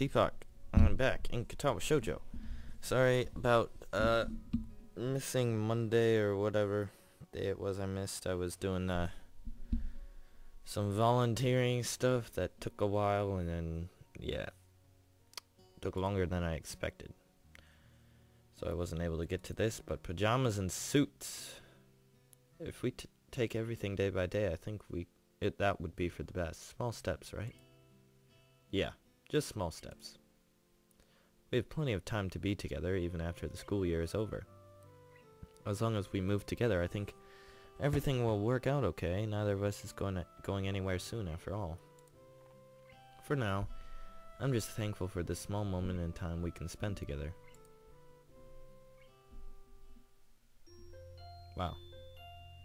Tpok. I'm back in Katawa Shoujo. Sorry about missing Monday or whatever day it was I missed. I was doing some volunteering stuff that took a while, and then took longer than I expected. So I wasn't able to get to this, but pajamas and suits. If we take everything day by day, I think that would be for the best. Small steps, right? Yeah, just small steps. We have plenty of time to be together even after the school year is over. As long as we move together, I think everything will work out okay. Neither of us is going anywhere soon after all. For now, I'm just thankful for this small moment in time we can spend together. Wow.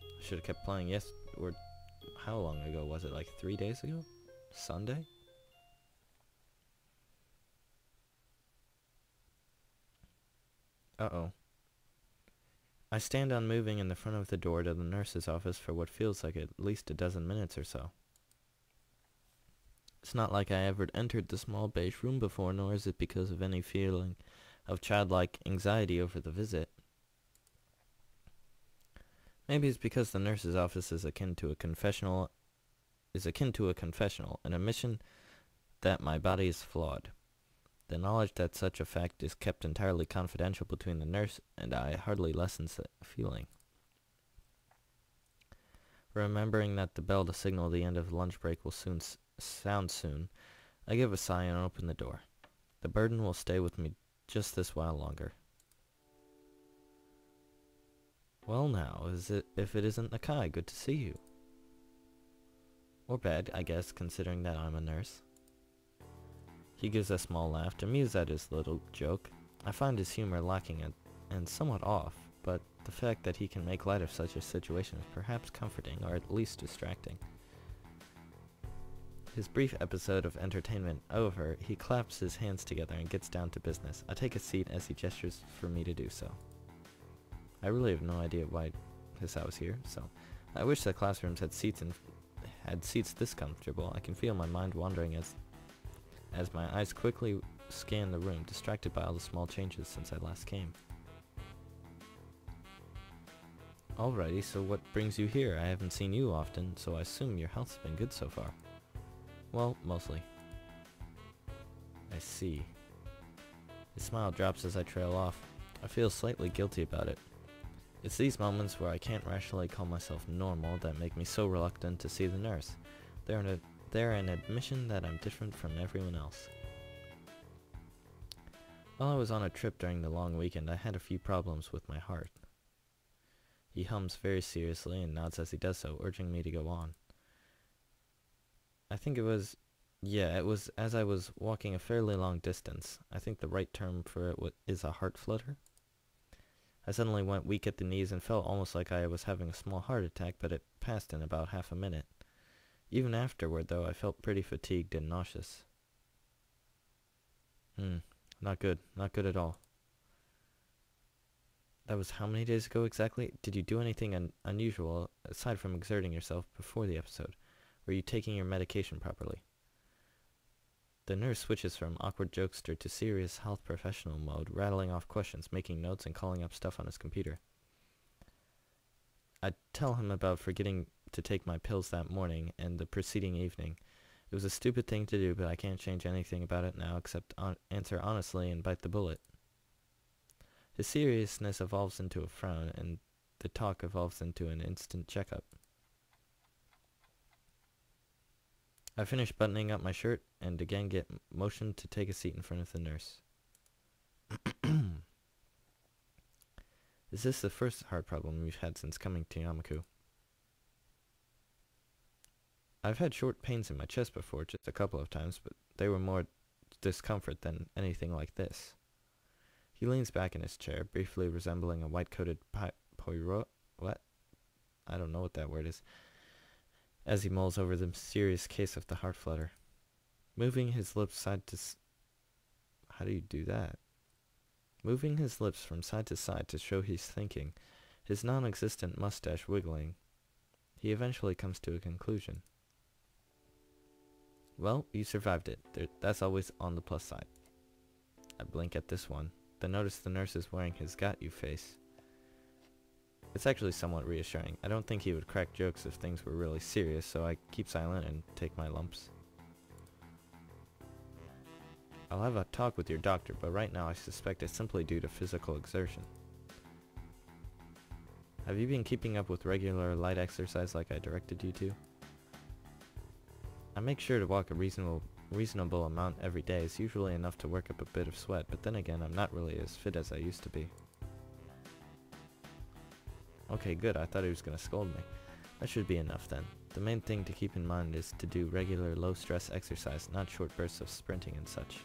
I should have kept playing or how long ago was it? Like 3 days ago? Sunday? Uh-oh. I stand unmoving in the front of the door to the nurse's office for what feels like at least a dozen minutes or so. It's not like I ever entered the small beige room before, nor is it because of any feeling of childlike anxiety over the visit. Maybe it's because the nurse's office is akin to a confessional, an admission that my body is flawed. The knowledge that such a fact is kept entirely confidential between the nurse and I hardly lessens the feeling. Remembering that the bell to signal the end of lunch break will sound soon, I give a sigh and open the door. The burden will stay with me just this while longer. Well now, if it isn't Nakai, good to see you. Or bad, I guess, considering that I'm a nurse. He gives a small laugh, amused at his little joke. I find his humor lacking and somewhat off, but the fact that he can make light of such a situation is perhaps comforting, or at least distracting. His brief episode of entertainment over, he claps his hands together and gets down to business. I take a seat as he gestures for me to do so. I really have no idea why Hisao is here, so I wish the classrooms had seats this comfortable. I can feel my mind wandering as my eyes quickly scan the room, distracted by all the small changes since I last came. Alrighty, so what brings you here? I haven't seen you often, so I assume your health's been good so far. Well, mostly. I see. His smile drops as I trail off. I feel slightly guilty about it. It's these moments where I can't rationally call myself normal that make me so reluctant to see the nurse. They're an admission that I'm different from everyone else. While I was on a trip during the long weekend, I had a few problems with my heart. He hums very seriously and nods as he does so, urging me to go on. I think it was as I was walking a fairly long distance. I think the right term for it is a heart flutter. I suddenly went weak at the knees and felt almost like I was having a small heart attack, but it passed in about half a minute. Even afterward, though, I felt pretty fatigued and nauseous. Not good. Not good at all. That was how many days ago exactly? Did you do anything unusual, aside from exerting yourself, before the episode? Were you taking your medication properly? The nurse switches from awkward jokester to serious health professional mode, rattling off questions, making notes, and calling up stuff on his computer. I tell him about forgetting to take my pills that morning and the preceding evening. It was a stupid thing to do, but I can't change anything about it now except answer honestly and bite the bullet. His seriousness evolves into a frown, and the talk evolves into an instant checkup. I finish buttoning up my shirt and again get motioned to take a seat in front of the nurse. Is this the first heart problem we've had since coming to Yamaku? I've had short pains in my chest before, just a couple of times, but they were more discomfort than anything like this. He leans back in his chair, briefly resembling a white-coated what? I don't know what that word is, as he mulls over the serious case of the heart flutter. Moving his lips how do you do that? Moving his lips from side to side to show he's thinking, his non-existent mustache wiggling, he eventually comes to a conclusion. Well, you survived it. That's always on the plus side. I blink at this one, then notice the nurse is wearing his got you face. It's actually somewhat reassuring. I don't think he would crack jokes if things were really serious, so I keep silent and take my lumps. I'll have a talk with your doctor, but right now I suspect it's simply due to physical exertion. Have you been keeping up with regular light exercise like I directed you to? I make sure to walk a reasonable amount every day. It's usually enough to work up a bit of sweat, but then again, I'm not really as fit as I used to be. Okay, good. I thought he was going to scold me. That should be enough then. The main thing to keep in mind is to do regular low-stress exercise, not short bursts of sprinting and such.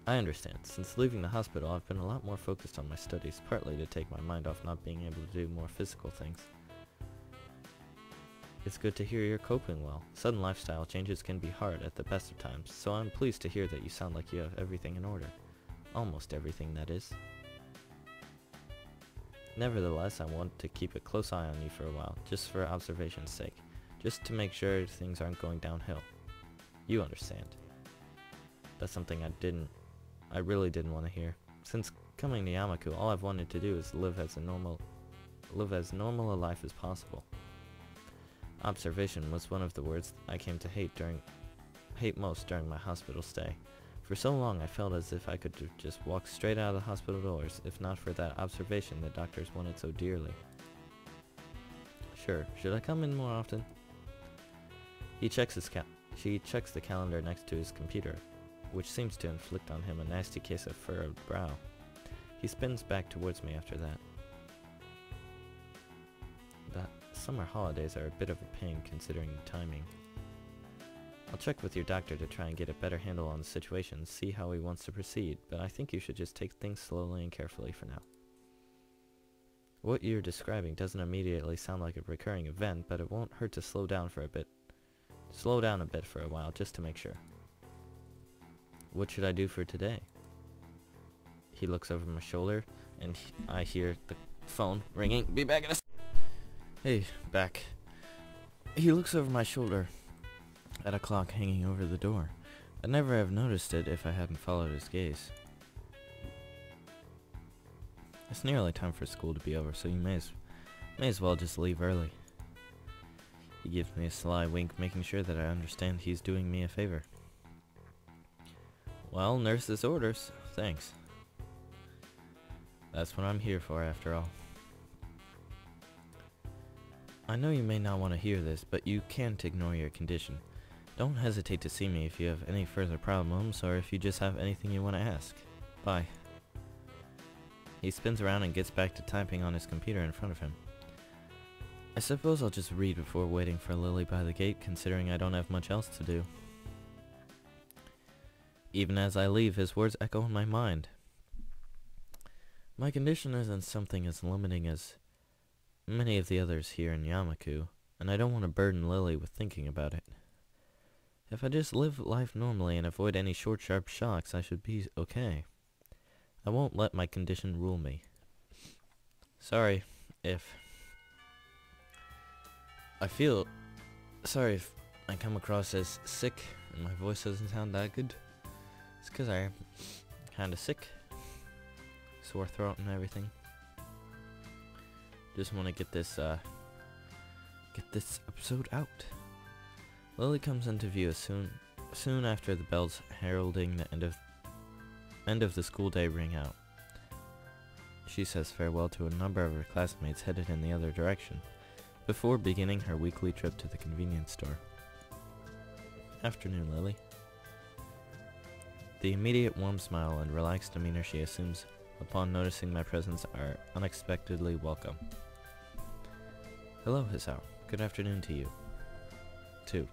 I understand. Since leaving the hospital, I've been a lot more focused on my studies, partly to take my mind off not being able to do more physical things. It's good to hear you're coping well. Sudden lifestyle changes can be hard at the best of times, so I'm pleased to hear that you sound like you have everything in order. Almost everything, that is. Nevertheless, I want to keep a close eye on you for a while, just for observation's sake. Just to make sure things aren't going downhill. You understand. That's something I really didn't want to hear. Since coming to Yamaku, all I've wanted to do is live as normal a life as possible. Observation was one of the words I came to hate most during my hospital stay. For so long I felt as if I could just walk straight out of the hospital doors, if not for that observation the doctors wanted so dearly. Sure, should I come in more often? She checks the calendar next to his computer, which seems to inflict on him a nasty case of furrowed brow. He spins back towards me after that. The summer holidays are a bit of a pain considering the timing. I'll check with your doctor to try and get a better handle on the situation, see how he wants to proceed, but I think you should just take things slowly and carefully for now. What you're describing doesn't immediately sound like a recurring event, but it won't hurt to slow down a bit for a while, just to make sure. What should I do for today? He looks over my shoulder, and I hear the phone ringing. Be back in a Hey, back. He looks over my shoulder at a clock hanging over the door. I'd never have noticed it if I hadn't followed his gaze. It's nearly time for school to be over, so you may as well just leave early. He gives me a sly wink, making sure that I understand he's doing me a favor. Well, nurse's orders. Thanks. That's what I'm here for, after all. I know you may not want to hear this, but you can't ignore your condition. Don't hesitate to see me if you have any further problems, or if you just have anything you want to ask. Bye. He spins around and gets back to typing on his computer in front of him. I suppose I'll just read before waiting for Lily by the gate, considering I don't have much else to do. Even as I leave, his words echo in my mind. My condition isn't something as limiting as many of the others here in Yamaku, and I don't want to burden Lily with thinking about it. If I just live life normally and avoid any short, sharp shocks, I should be okay. I won't let my condition rule me. Sorry if I come across as sick and my voice doesn't sound that good. It's because I'm kinda sick. Sore throat and everything. Just want to get this episode out. Lily comes into view soon after the bells heralding the end of the school day ring out. She says farewell to a number of her classmates headed in the other direction, before beginning her weekly trip to the convenience store. Afternoon, Lily. The immediate warm smile and relaxed demeanor she assumes upon noticing my presence are unexpectedly welcome. Hello, Hisao. Good afternoon to you. Too.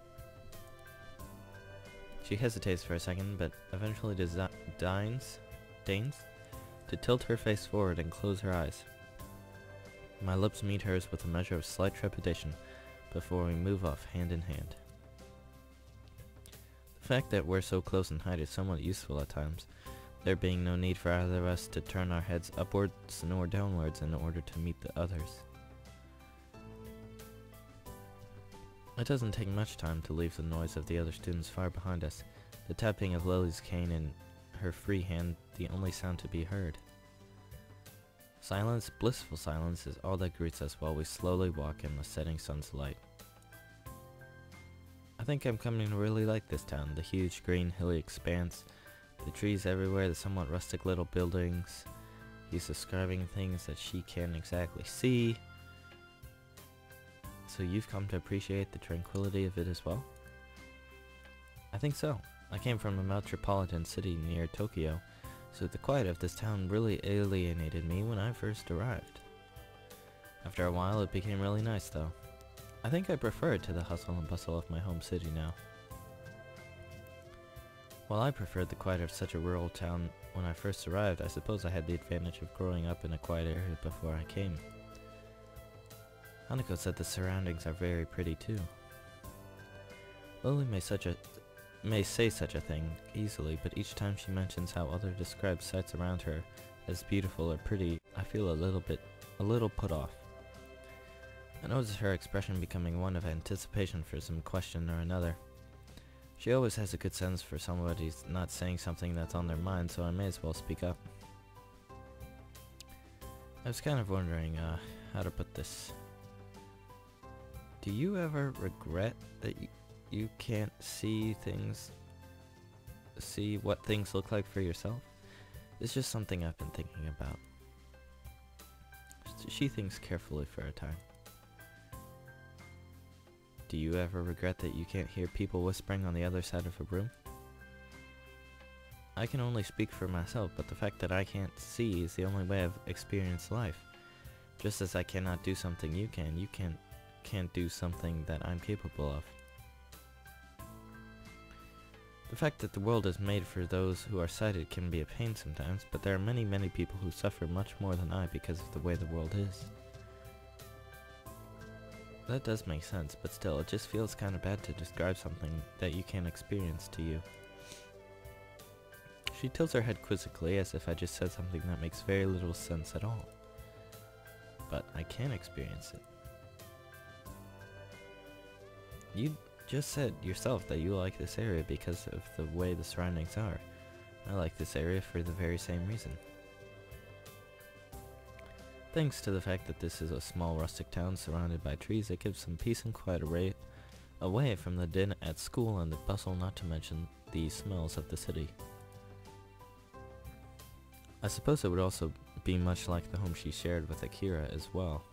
She hesitates for a second, but eventually deigns to tilt her face forward and close her eyes. My lips meet hers with a measure of slight trepidation before we move off hand in hand. The fact that we're so close in height is somewhat useful at times, there being no need for either of us to turn our heads upwards nor downwards in order to meet the others. It doesn't take much time to leave the noise of the other students far behind us, the tapping of Lily's cane in her free hand the only sound to be heard. Silence, blissful silence, is all that greets us while we slowly walk in the setting sun's light. I think I'm coming to really like this town, the huge green hilly expanse, the trees everywhere, the somewhat rustic little buildings. He's describing things that she can't exactly see. So you've come to appreciate the tranquility of it as well? I think so. I came from a metropolitan city near Tokyo, so the quiet of this town really alienated me when I first arrived. After a while it became really nice though. I think I prefer it to the hustle and bustle of my home city now. While I preferred the quiet of such a rural town when I first arrived, I suppose I had the advantage of growing up in a quiet area before I came. Hanako said the surroundings are very pretty too. Lily may say such a thing easily, but each time she mentions how others describe sights around her as beautiful or pretty, I feel a little put off. I notice her expression becoming one of anticipation for some question or another. She always has a good sense for somebody's not saying something that's on their mind, so I may as well speak up. I was kind of wondering how to put this. Do you ever regret that you can't see what things look like for yourself? It's just something I've been thinking about. She thinks carefully for a time. Do you ever regret that you can't hear people whispering on the other side of a room? I can only speak for myself, but the fact that I can't see is the only way I've experienced life. Just as I cannot do something you can't do something that I'm capable of. The fact that the world is made for those who are sighted can be a pain sometimes, but there are many, many people who suffer much more than I because of the way the world is. That does make sense, but still, it just feels kinda bad to describe something that you can't experience to you. She tilts her head quizzically as if I just said something that makes very little sense at all. But I can experience it. You just said yourself that you like this area because of the way the surroundings are. I like this area for the very same reason. Thanks to the fact that this is a small rustic town surrounded by trees, it gives some peace and quiet away from the din at school and the bustle, not to mention the smells of the city. I suppose it would also be much like the home she shared with Akira as well.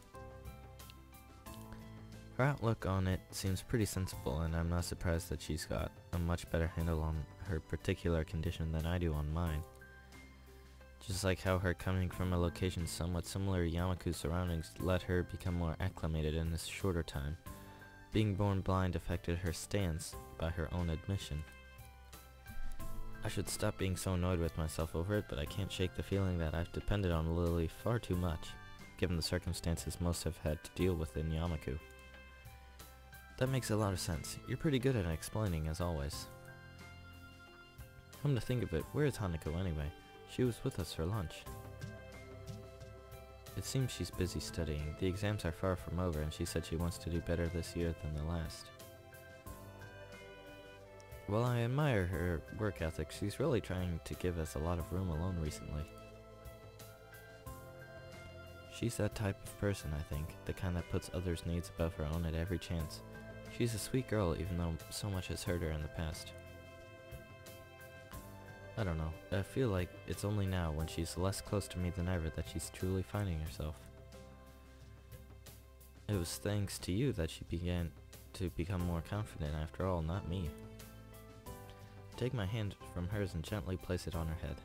Her outlook on it seems pretty sensible, and I'm not surprised that she's got a much better handle on her particular condition than I do on mine. Just like how her coming from a location somewhat similar to Yamaku's surroundings let her become more acclimated in this shorter time. Being born blind affected her stance, by her own admission. I should stop being so annoyed with myself over it, but I can't shake the feeling that I've depended on Lily far too much, given the circumstances most have had to deal with in Yamaku. That makes a lot of sense. You're pretty good at explaining, as always. Come to think of it, where is Hanako anyway? She was with us for lunch. It seems she's busy studying. The exams are far from over, and she said she wants to do better this year than the last. While I admire her work ethic, she's really trying to give us a lot of room alone recently. She's that type of person, I think, the kind that puts others' needs above her own at every chance. She's a sweet girl, even though so much has hurt her in the past. I don't know, I feel like it's only now, when she's less close to me than ever, that she's truly finding herself. It was thanks to you that she began to become more confident after all, not me. Take my hand from hers and gently place it on her head.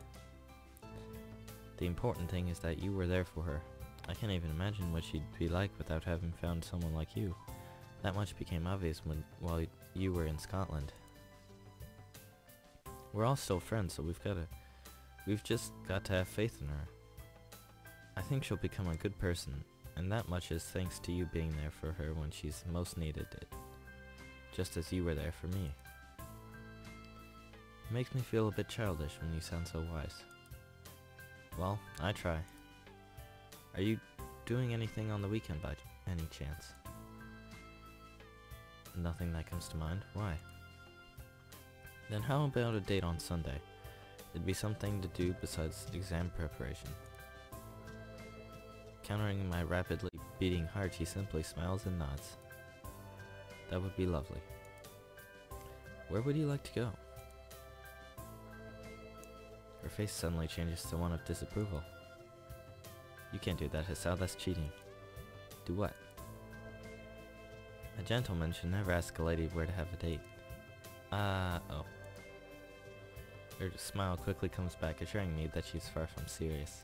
The important thing is that you were there for her. I can't even imagine what she'd be like without having found someone like you. That much became obvious while you were in Scotland. We're all still friends, so we've just got to have faith in her. I think she'll become a good person, and that much is thanks to you being there for her when she's most needed it, just as you were there for me. It makes me feel a bit childish when you sound so wise. Well, I try. Are you doing anything on the weekend by any chance? Nothing that comes to mind. Why? Then how about a date on Sunday? It'd be something to do besides exam preparation. Countering my rapidly beating heart, he simply smiles and nods. That would be lovely. Where would you like to go? Her face suddenly changes to one of disapproval. You can't do that, Hisao. That's cheating. Do what? A gentleman should never ask a lady where to have a date. Oh. Her smile quickly comes back, assuring me that she's far from serious.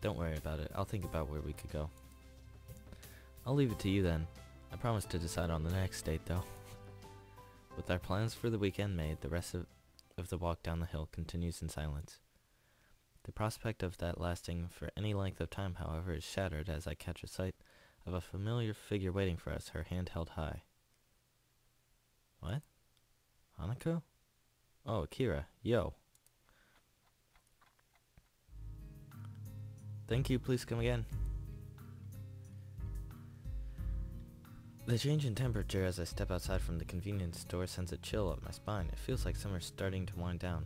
Don't worry about it. I'll think about where we could go. I'll leave it to you then. I promise to decide on the next date, though. With our plans for the weekend made, the rest of the walk down the hill continues in silence. The prospect of that lasting for any length of time, however, is shattered as I catch a sight of a familiar figure waiting for us, her hand held high. What? Hanako? Oh, Akira. Yo. Thank you, please come again. The change in temperature as I step outside from the convenience store sends a chill up my spine. It feels like summer's starting to wind down.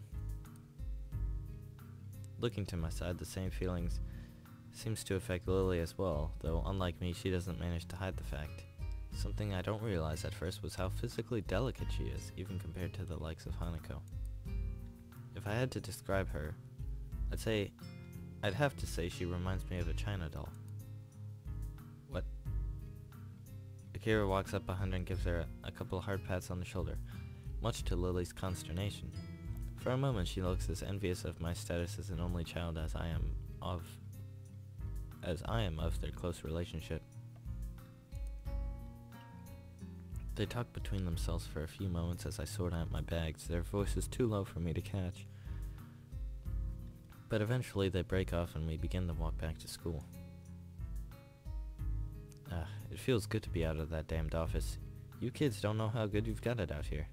Looking to my side, the same feelings seems to affect Lily as well, though unlike me, she doesn't manage to hide the fact. Something I don't realize at first was how physically delicate she is, even compared to the likes of Hanako. If I had to describe her, I'd have to say she reminds me of a China doll. What? Akira walks up behind her and gives her a couple of hard pats on the shoulder, much to Lily's consternation. For a moment she looks as envious of my status as an only child as I am of their close relationship. They talk between themselves for a few moments as I sort out my bags, their voices too low for me to catch. But eventually they break off and we begin to walk back to school. It feels good to be out of that damned office. You kids don't know how good you've got it out here.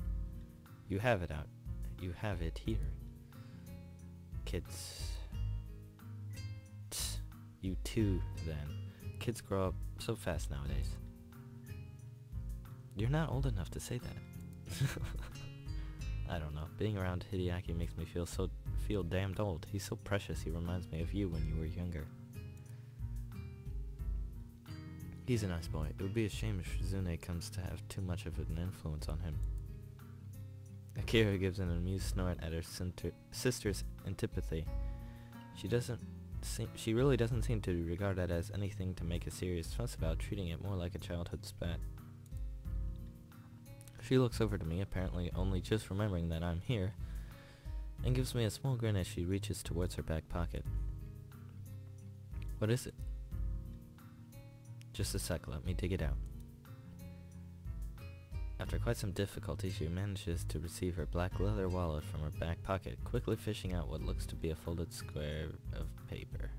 You have it out. You have it here. Kids. Tss, you too, then. Kids grow up so fast nowadays. You're not old enough to say that. I don't know. Being around Hideaki makes me feel damned old. He's so precious. He reminds me of you when you were younger. He's a nice boy. It would be a shame if Shizune comes to have too much of an influence on him. Akira gives an amused snort at her sister's antipathy. She really doesn't seem to regard it as anything to make a serious fuss about, treating it more like a childhood spat. She looks over to me, apparently only just remembering that I'm here, and gives me a small grin as she reaches towards her back pocket. What is it? Just a sec, let me dig it out. After quite some difficulty, she manages to receive her black leather wallet from her back pocket, quickly fishing out what looks to be a folded square of paper.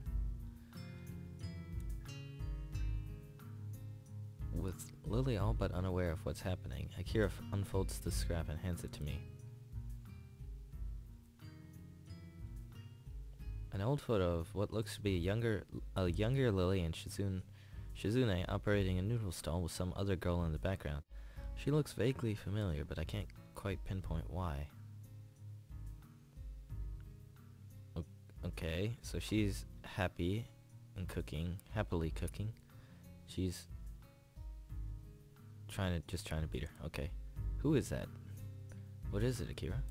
With Lily all but unaware of what's happening, Akira unfolds the scrap and hands it to me. An old photo of what looks to be a younger Lily and Shizune operating a noodle stall with some other girl in the background. She looks vaguely familiar, but I can't quite pinpoint why. Okay, so she's happily cooking. She's trying to beat her. Okay. Who is that? What is it, Akira?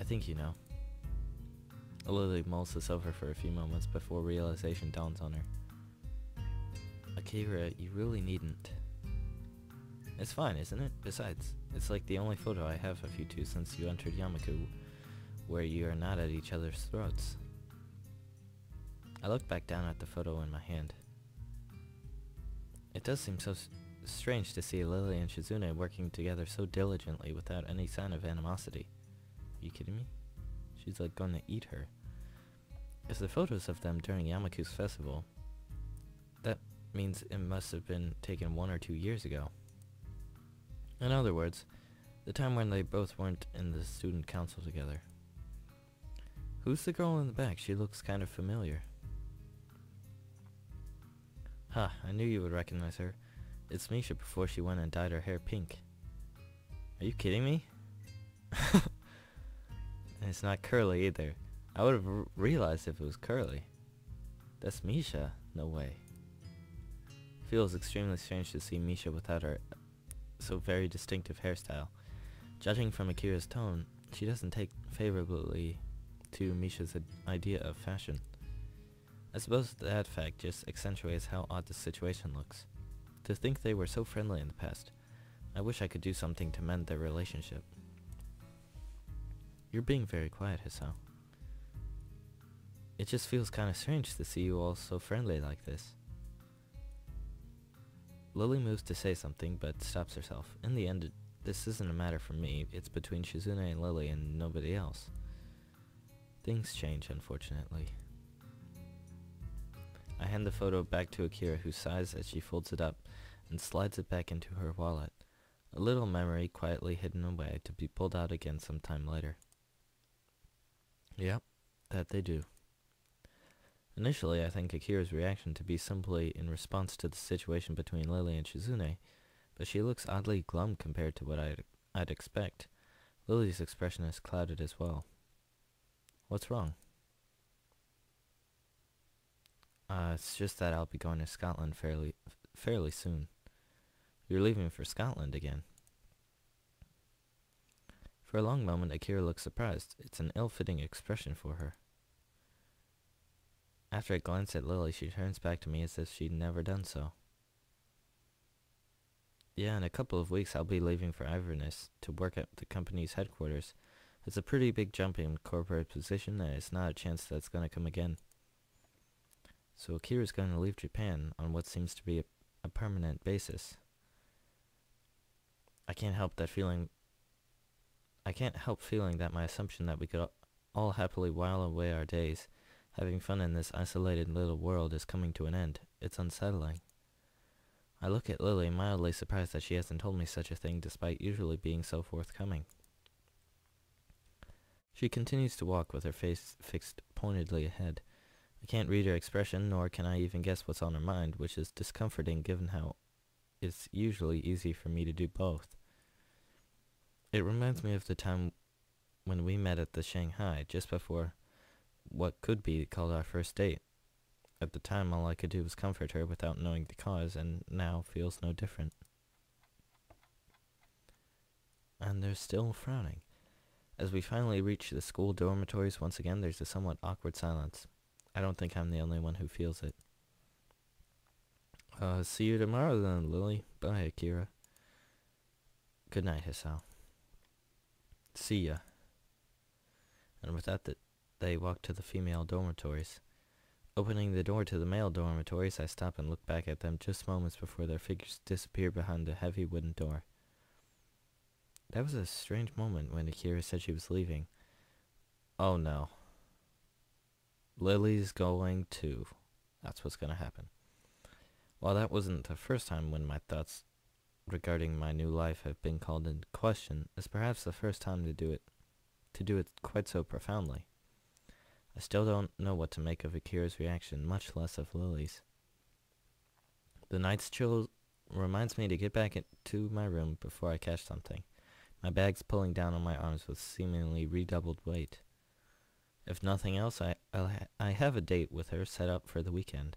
I think you know. Lily mulls this over for a few moments before realization dawns on her. Akira, you really needn't. It's fine, isn't it? Besides, it's like the only photo I have of you two since you entered Yamaku, where you are not at each other's throats. I look back down at the photo in my hand. It does seem so strange to see Lily and Shizune working together so diligently without any sign of animosity. Are you kidding me? She's like going to eat her. If the photos of them during Yamaku's festival, that means it must have been taken 1 or 2 years ago. In other words, the time when they both weren't in the student council together. Who's the girl in the back? She looks kind of familiar. I knew you would recognize her. It's Misha before she went and dyed her hair pink. Are you kidding me? And it's not curly either. I would have realized if it was curly. That's Misha? No way. It feels extremely strange to see Misha without her so very distinctive hairstyle. Judging from Akira's tone, she doesn't take favorably to Misha's idea of fashion. I suppose that fact just accentuates how odd the situation looks. To think they were so friendly in the past. I wish I could do something to mend their relationship. You're being very quiet, Hisao. It just feels kind of strange to see you all so friendly like this. Lily moves to say something, but stops herself. In the end, this isn't a matter for me. It's between Shizune and Lily and nobody else. Things change, unfortunately. I hand the photo back to Akira, who sighs as she folds it up and slides it back into her wallet. A little memory quietly hidden away to be pulled out again sometime later. Yep, that they do. Initially, I think Akira's reaction to be simply in response to the situation between Lily and Shizune, but she looks oddly glum compared to what I'd expect. Lily's expression is clouded as well. What's wrong? It's just that I'll be going to Scotland fairly soon. You're leaving for Scotland again. For a long moment, Akira looks surprised. It's an ill-fitting expression for her. After I glance at Lily, she turns back to me as if she'd never done so. Yeah, in a couple of weeks I'll be leaving for Inverness to work at the company's headquarters. It's a pretty big jump in corporate position, and it's not a chance that's going to come again. So Akira's going to leave Japan on what seems to be a permanent basis. I can't help feeling that my assumption that we could all happily while away our days, having fun in this isolated little world, is coming to an end. It's unsettling. I look at Lily, mildly surprised that she hasn't told me such a thing despite usually being so forthcoming. She continues to walk with her face fixed pointedly ahead. I can't read her expression, nor can I even guess what's on her mind, which is discomforting given how it's usually easy for me to do both. It reminds me of the time when we met at the Shanghai, just before what could be called our first date. At the time, all I could do was comfort her without knowing the cause, and now feels no different. And they're still frowning. As we finally reach the school dormitories once again, there's a somewhat awkward silence. I don't think I'm the only one who feels it. See you tomorrow then, Lily. Bye, Akira. Good night, Hisao. See ya. And with that, they walk to the female dormitories. Opening the door to the male dormitories, I stop and look back at them just moments before their figures disappear behind the heavy wooden door. That was a strange moment when Akira said she was leaving. Oh no. Lily's going too. That's what's gonna happen. While that wasn't the first time when my thoughts regarding my new life have been called into question, it's perhaps the first time to do it quite so profoundly. I still don't know what to make of Akira's reaction, much less of Lily's. The night's chill reminds me to get back to my room before I catch something. My bag's pulling down on my arms with seemingly redoubled weight. If nothing else, I have a date with her set up for the weekend.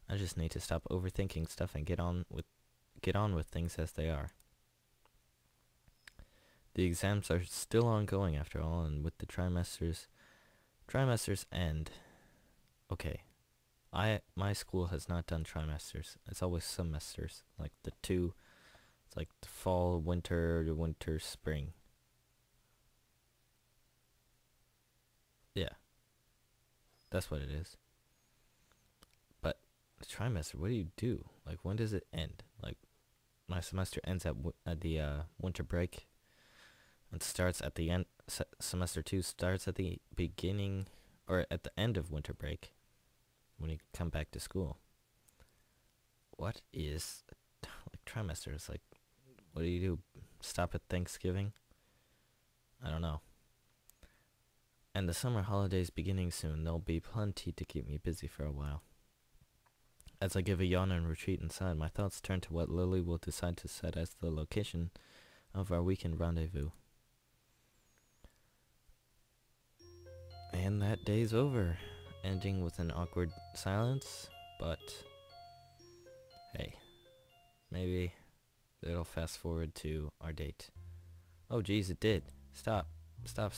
I just need to stop overthinking stuff and get on with things as they are. The exams are still ongoing after all, and with the trimesters end. Okay. My school has not done trimesters. It's always semesters. Like it's like the fall, winter, spring. Yeah. That's what it is. But the trimester, what do you do? Like, when does it end? Like, my semester ends at the winter break. It starts at the end. Semester 2 starts at the beginning, or at the end of winter break, when you come back to school. What is, like, trimester? It's like, what do you do? Stop at Thanksgiving? I don't know. And the summer holidays beginning soon, there'll be plenty to keep me busy for a while. As I give a yawn and retreat inside, my thoughts turn to what Lily will decide to set as the location of our weekend rendezvous. And that day's over, ending with an awkward silence, but hey, maybe it'll fast forward to our date. Oh geez, it did. Stop. Stop.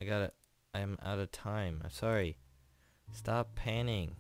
I am out of time. I'm sorry. Stop panning.